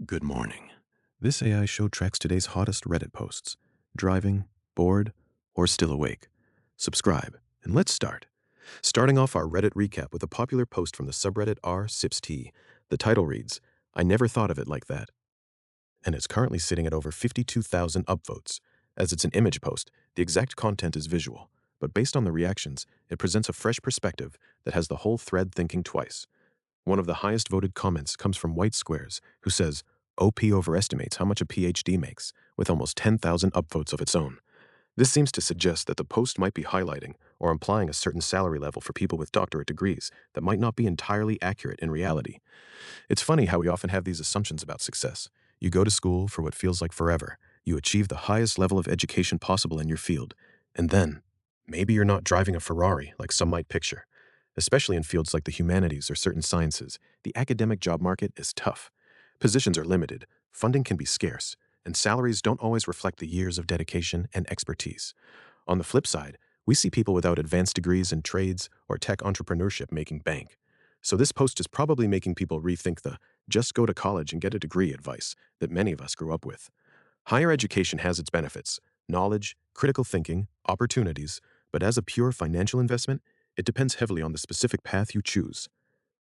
Good morning. This AI show tracks today's hottest Reddit posts. Driving, bored, or still awake? Subscribe, and let's start. Starting off our Reddit recap with a popular post from the subreddit r/sips_t. The title reads, "I never thought of it like that," and it's currently sitting at over 52,000 upvotes. As it's an image post, the exact content is visual, but based on the reactions, it presents a fresh perspective that has the whole thread thinking twice. One of the highest voted comments comes from White Squares, who says, OP overestimates how much a PhD makes, with almost 10,000 upvotes of its own. This seems to suggest that the post might be highlighting or implying a certain salary level for people with doctorate degrees that might not be entirely accurate in reality. It's funny how we often have these assumptions about success. You go to school for what feels like forever, you achieve the highest level of education possible in your field, and then, maybe you're not driving a Ferrari like some might picture. Especially in fields like the humanities or certain sciences, the academic job market is tough. Positions are limited, funding can be scarce, and salaries don't always reflect the years of dedication and expertise. On the flip side, we see people without advanced degrees in trades or tech entrepreneurship making bank. So this post is probably making people rethink the just go to college and get a degree advice that many of us grew up with. Higher education has its benefits, knowledge, critical thinking, opportunities, but as a pure financial investment, it depends heavily on the specific path you choose.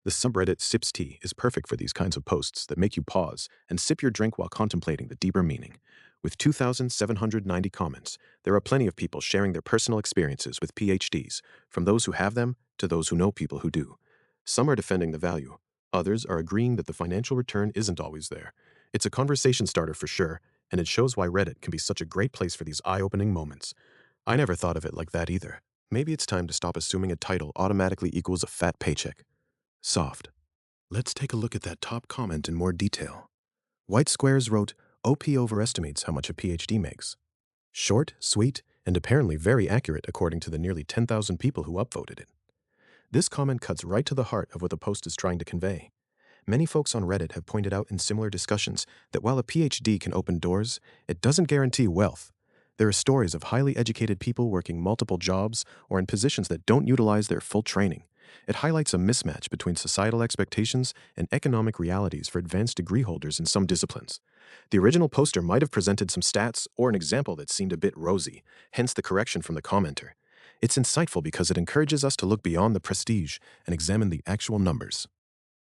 The subreddit sips_t is perfect for these kinds of posts that make you pause and sip your drink while contemplating the deeper meaning. With 2,790 comments, there are plenty of people sharing their personal experiences with PhDs, from those who have them to those who know people who do. Some are defending the value. Others are agreeing that the financial return isn't always there. It's a conversation starter for sure, and it shows why Reddit can be such a great place for these eye-opening moments. I never thought of it like that either. Maybe it's time to stop assuming a title automatically equals a fat paycheck. Soft. Let's take a look at that top comment in more detail. White Squares wrote, OP overestimates how much a PhD makes. Short, sweet, and apparently very accurate according to the nearly 10,000 people who upvoted it. This comment cuts right to the heart of what the post is trying to convey. Many folks on Reddit have pointed out in similar discussions that while a PhD can open doors, it doesn't guarantee wealth. There are stories of highly educated people working multiple jobs or in positions that don't utilize their full training. It highlights a mismatch between societal expectations and economic realities for advanced degree holders in some disciplines. The original poster might have presented some stats or an example that seemed a bit rosy, hence the correction from the commenter. It's insightful because it encourages us to look beyond the prestige and examine the actual numbers.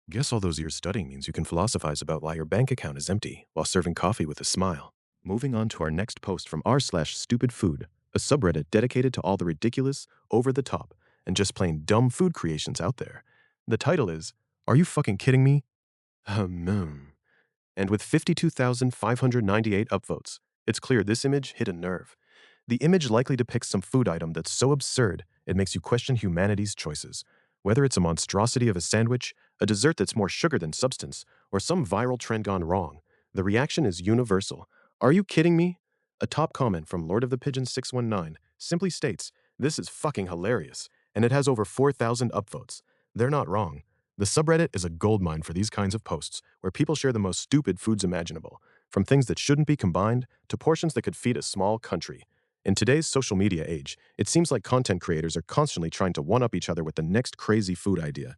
Guess all those years studying means you can philosophize about why your bank account is empty while serving coffee with a smile. Moving on to our next post from r/stupidfood, a subreddit dedicated to all the ridiculous, over-the-top, and just plain dumb food creations out there. The title is, Are You Fucking Kidding Me? And with 52,598 upvotes, it's clear this image hit a nerve. The image likely depicts some food item that's so absurd it makes you question humanity's choices. Whether it's a monstrosity of a sandwich, a dessert that's more sugar than substance, or some viral trend gone wrong, the reaction is universal. Are you kidding me? A top comment from Lord of the Pigeons 619 simply states, this is fucking hilarious, and it has over 4,000 upvotes. They're not wrong. The subreddit is a goldmine for these kinds of posts, where people share the most stupid foods imaginable, from things that shouldn't be combined to portions that could feed a small country. In today's social media age, it seems like content creators are constantly trying to one-up each other with the next crazy food idea.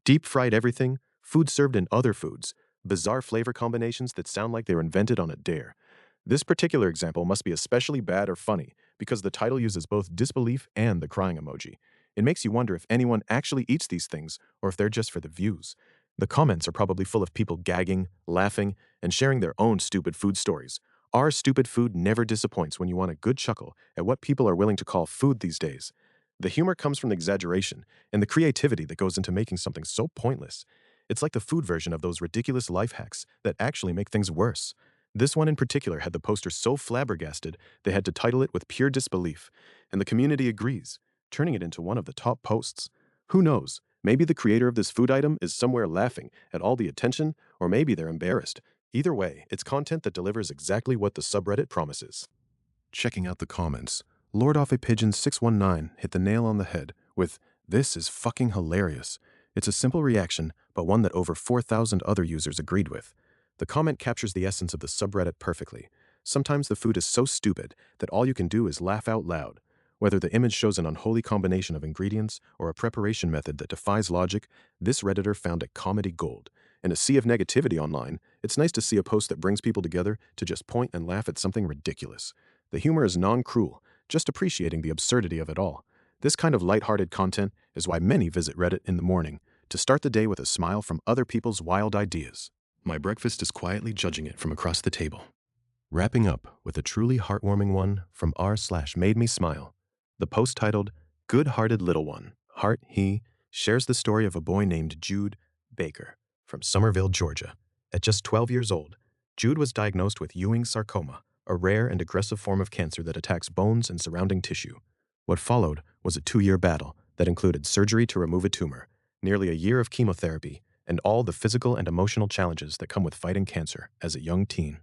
Deep-fried everything, food served in other foods, bizarre flavor combinations that sound like they were invented on a dare. This particular example must be especially bad or funny because the title uses both disbelief and the crying emoji. It makes you wonder if anyone actually eats these things or if they're just for the views. The comments are probably full of people gagging, laughing, and sharing their own stupid food stories. Our stupid food never disappoints when you want a good chuckle at what people are willing to call food these days. The humor comes from the exaggeration and the creativity that goes into making something so pointless. It's like the food version of those ridiculous life hacks that actually make things worse. This one in particular had the poster so flabbergasted they had to title it with pure disbelief, and the community agrees, turning it into one of the top posts. Who knows? Maybe the creator of this food item is somewhere laughing at all the attention, or maybe they're embarrassed. Either way, it's content that delivers exactly what the subreddit promises. Checking out the comments, Lord of a Pigeon 619 hit the nail on the head with, this is fucking hilarious. It's a simple reaction, but one that over 4,000 other users agreed with. The comment captures the essence of the subreddit perfectly. Sometimes the food is so stupid that all you can do is laugh out loud. Whether the image shows an unholy combination of ingredients or a preparation method that defies logic, this Redditor found it comedy gold. In a sea of negativity online, it's nice to see a post that brings people together to just point and laugh at something ridiculous. The humor is non-cruel, just appreciating the absurdity of it all. This kind of lighthearted content is why many visit Reddit in the morning, to start the day with a smile from other people's wild ideas. My breakfast is quietly judging it from across the table. Wrapping up with a truly heartwarming one from r/made me smile. The post titled, Good-Hearted Little One, Heart He, shares the story of a boy named Jude Baker from Somerville, Georgia. At just 12 years old, Jude was diagnosed with Ewing's sarcoma, a rare and aggressive form of cancer that attacks bones and surrounding tissue. What followed was a 2-year battle that included surgery to remove a tumor, nearly a year of chemotherapy, and all the physical and emotional challenges that come with fighting cancer as a young teen.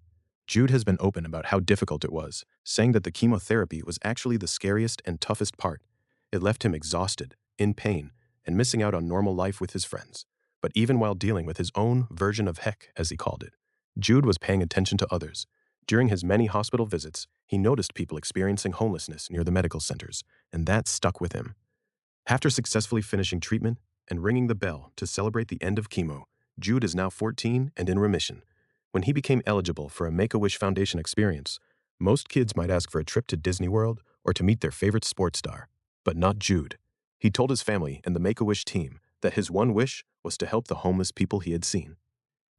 Jude has been open about how difficult it was, saying that the chemotherapy was actually the scariest and toughest part. It left him exhausted, in pain, and missing out on normal life with his friends. But even while dealing with his own version of heck, as he called it, Jude was paying attention to others. During his many hospital visits, he noticed people experiencing homelessness near the medical centers, and that stuck with him. After successfully finishing treatment and ringing the bell to celebrate the end of chemo, Jude is now 14 and in remission. When he became eligible for a Make-A-Wish Foundation experience, most kids might ask for a trip to Disney World or to meet their favorite sports star, but not Jude. He told his family and the Make-A-Wish team that his one wish was to help the homeless people he had seen.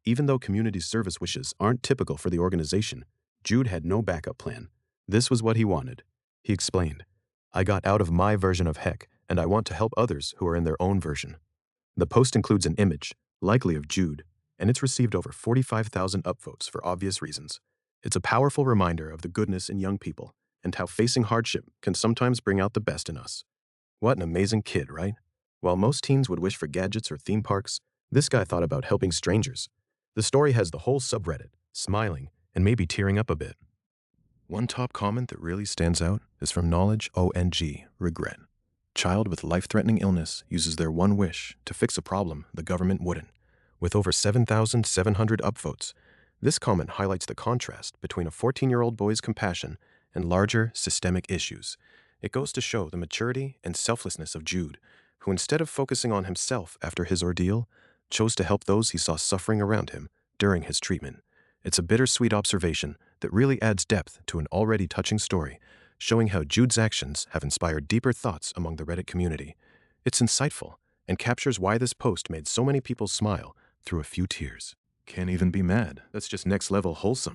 Even though community service wishes aren't typical for the organization, Jude had no backup plan. This was what he wanted. He explained, I got out of my version of heck, and I want to help others who are in their own version. The post includes an image, likely of Jude, and it's received over 45,000 upvotes for obvious reasons. It's a powerful reminder of the goodness in young people and how facing hardship can sometimes bring out the best in us. What an amazing kid, right? While most teens would wish for gadgets or theme parks, this guy thought about helping strangers. The story has the whole subreddit smiling and maybe tearing up a bit. One top comment that really stands out is from Knowledge ONG Regret. Child with life-threatening illness uses their one wish to fix a problem the government wouldn't. With over 7,700 upvotes, this comment highlights the contrast between a 14-year-old boy's compassion and larger systemic issues. It goes to show the maturity and selflessness of Jude, who instead of focusing on himself after his ordeal, chose to help those he saw suffering around him during his treatment. It's a bittersweet observation that really adds depth to an already touching story, showing how Jude's actions have inspired deeper thoughts among the Reddit community. It's insightful and captures why this post made so many people smile through a few tears. Can't even be mad. That's just next level wholesome.